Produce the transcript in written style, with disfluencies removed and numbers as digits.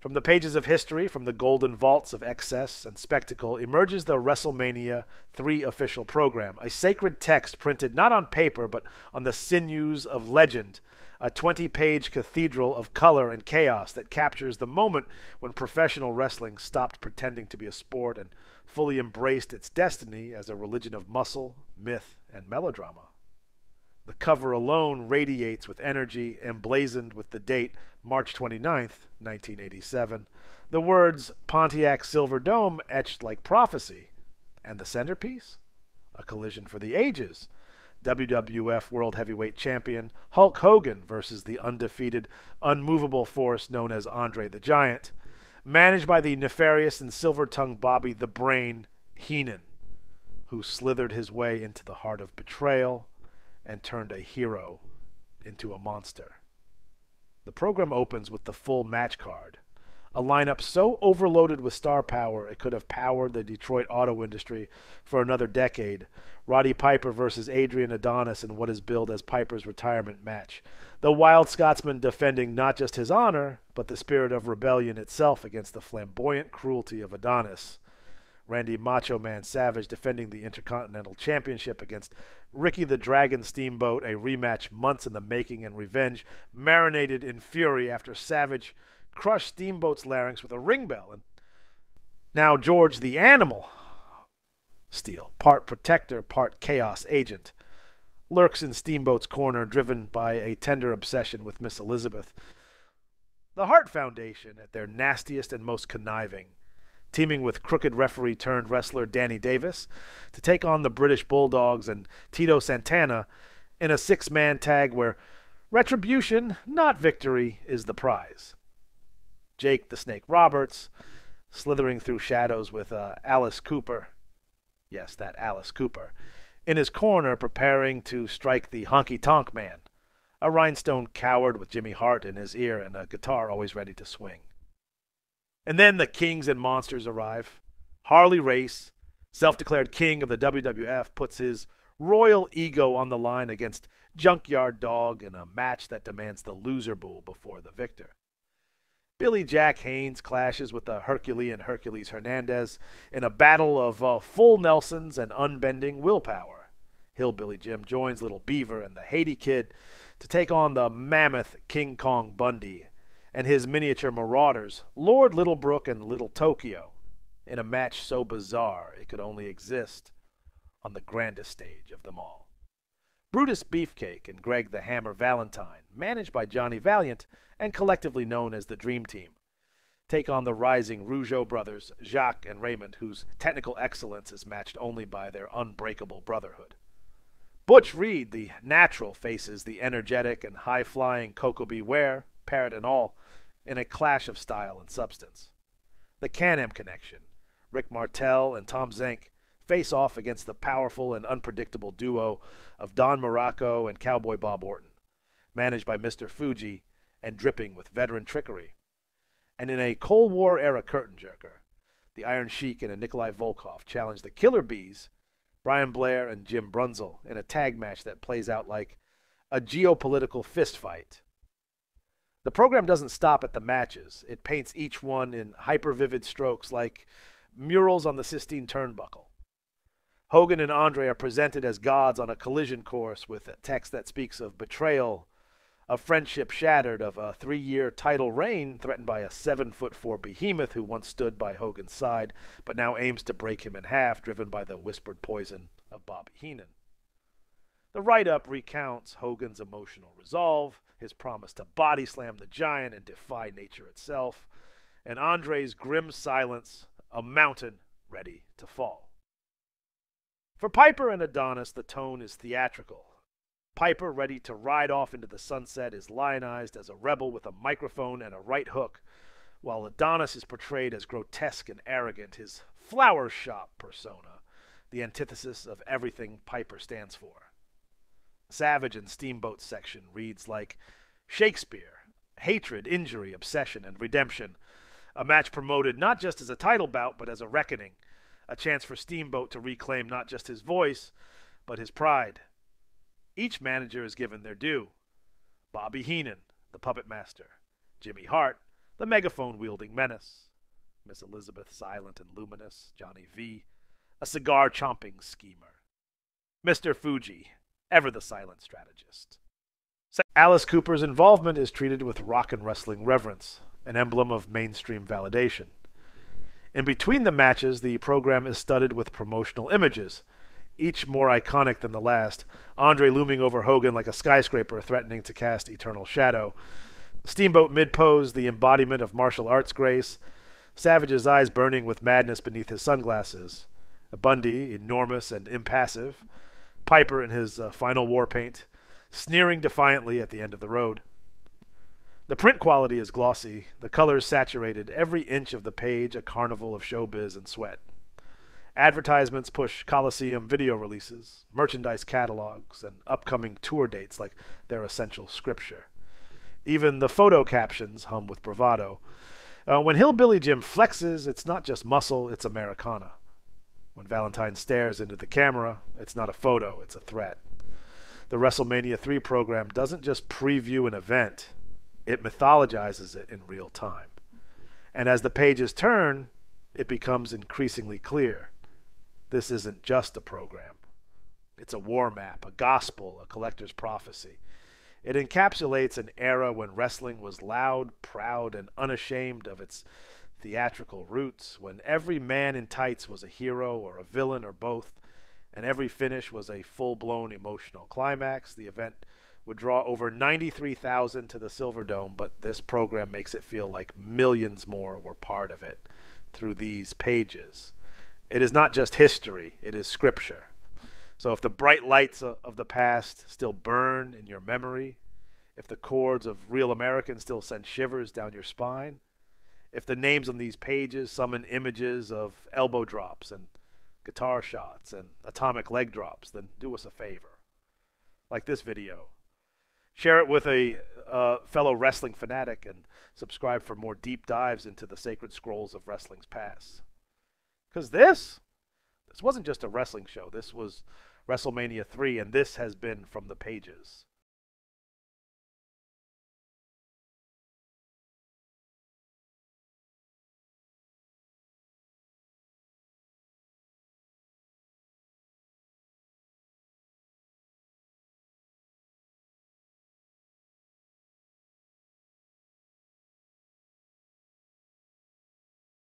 From the pages of history, from the golden vaults of excess and spectacle, emerges the WrestleMania III official program, a sacred text printed not on paper but on the sinews of legend, a 20-page cathedral of color and chaos that captures the moment when professional wrestling stopped pretending to be a sport and fully embraced its destiny as a religion of muscle, myth, and melodrama. The cover alone radiates with energy, emblazoned with the date March 29th, 1987. The words Pontiac Silverdome etched like prophecy. And the centerpiece? A collision for the ages. WWF World Heavyweight Champion Hulk Hogan versus the undefeated, unmovable force known as Andre the Giant, managed by the nefarious and silver-tongued Bobby the Brain Heenan, who slithered his way into the heart of betrayal and turned a hero into a monster. The program opens with the full match card, a lineup so overloaded with star power it could have powered the Detroit auto industry for another decade. Roddy Piper versus Adrian Adonis in what is billed as Piper's retirement match. The Wild Scotsman defending not just his honor, but the spirit of rebellion itself against the flamboyant cruelty of Adonis. Randy Macho Man Savage defending the Intercontinental Championship against Ricky the Dragon Steamboat, a rematch months in the making and revenge marinated in fury after Savage crushed Steamboat's larynx with a ring bell. And now George the Animal Steel, part protector, part chaos agent, lurks in Steamboat's corner, driven by a tender obsession with Miss Elizabeth. The Hart Foundation, at their nastiest and most conniving, teaming with crooked referee-turned-wrestler Danny Davis to take on the British Bulldogs and Tito Santana in a six-man tag where retribution, not victory, is the prize. Jake the Snake Roberts, slithering through shadows with Alice Cooper, yes, that Alice Cooper, in his corner preparing to strike the honky-tonk man, a rhinestone coward with Jimmy Hart in his ear and a guitar always ready to swing. And then the kings and monsters arrive. Harley Race, self-declared king of the WWF, puts his royal ego on the line against Junkyard Dog in a match that demands the loser bull before the victor. Billy Jack Haynes clashes with the Herculean Hercules Hernandez in a battle of full Nelsons and unbending willpower. Hillbilly Jim joins Little Beaver and the Haiti Kid to take on the mammoth King Kong Bundy and his miniature marauders, Lord Littlebrook and Little Tokyo, in a match so bizarre it could only exist on the grandest stage of them all. Brutus Beefcake and Greg the Hammer Valentine, managed by Johnny Valiant and collectively known as the Dream Team, take on the rising Rougeau brothers, Jacques and Raymond, whose technical excellence is matched only by their unbreakable brotherhood. Butch Reed, the natural, faces the energetic and high-flying Coco Beware, Parrot and all, in a clash of style and substance. The Can-Am Connection, Rick Martel and Tom Zenk, face off against the powerful and unpredictable duo of Don Morocco and Cowboy Bob Orton, managed by Mr. Fuji and dripping with veteran trickery. And in a Cold War-era curtain-jerker, the Iron Sheik and Nikolai Volkov challenge the Killer Bees, Brian Blair and Jim Brunzel, in a tag match that plays out like a geopolitical fistfight. The program doesn't stop at the matches. It paints each one in hyper-vivid strokes like murals on the Sistine Turnbuckle. Hogan and Andre are presented as gods on a collision course with a text that speaks of betrayal, of friendship shattered, of a 3-year title reign threatened by a 7'4" behemoth who once stood by Hogan's side but now aims to break him in half, driven by the whispered poison of Bobby Heenan. The write-up recounts Hogan's emotional resolve, his promise to body slam the giant and defy nature itself, and Andre's grim silence, a mountain ready to fall. For Piper and Adonis, the tone is theatrical. Piper, ready to ride off into the sunset, is lionized as a rebel with a microphone and a right hook, while Adonis is portrayed as grotesque and arrogant, his flower shop persona, the antithesis of everything Piper stands for. Savage and Steamboat section reads like Shakespeare, hatred, injury, obsession, and redemption, a match promoted not just as a title bout but as a reckoning, a chance for Steamboat to reclaim not just his voice but his pride. Each manager is given their due. Bobby Heenan, the puppet master. Jimmy Hart, the megaphone-wielding menace, Miss Elizabeth silent and luminous, Johnny V, a cigar-chomping schemer, Mr. Fuji, ever the silent strategist. Alice Cooper's involvement is treated with rock and wrestling reverence, an emblem of mainstream validation. In between the matches, the program is studded with promotional images, each more iconic than the last. Andre looming over Hogan like a skyscraper threatening to cast eternal shadow. Steamboat mid-pose, the embodiment of martial arts grace. Savage's eyes burning with madness beneath his sunglasses. Bundy, enormous and impassive. Piper in his final war paint, sneering defiantly at the end of the road. The print quality is glossy, the colors saturated, every inch of the page a carnival of showbiz and sweat. Advertisements push Coliseum video releases, merchandise catalogs, and upcoming tour dates like they're essential scripture. Even the photo captions hum with bravado. When Hillbilly Jim flexes, it's not just muscle, it's Americana. When Valentine stares into the camera, it's not a photo, it's a threat. The WrestleMania III program doesn't just preview an event, it mythologizes it in real time. And as the pages turn, it becomes increasingly clear. This isn't just a program. It's a war map, a gospel, a collector's prophecy. It encapsulates an era when wrestling was loud, proud, and unashamed of its theatrical roots, when every man in tights was a hero or a villain or both, and every finish was a full-blown emotional climax. The event would draw over 93,000 to the Silverdome, but this program makes it feel like millions more were part of it through these pages. It is not just history, it is scripture. So if the bright lights of the past still burn in your memory, if the chords of Real American still send shivers down your spine, if the names on these pages summon images of elbow drops and guitar shots and atomic leg drops, then do us a favor. Like this video. Share it with a fellow wrestling fanatic and subscribe for more deep dives into the sacred scrolls of wrestling's past. Because this wasn't just a wrestling show. This was WrestleMania III, and this has been from the pages.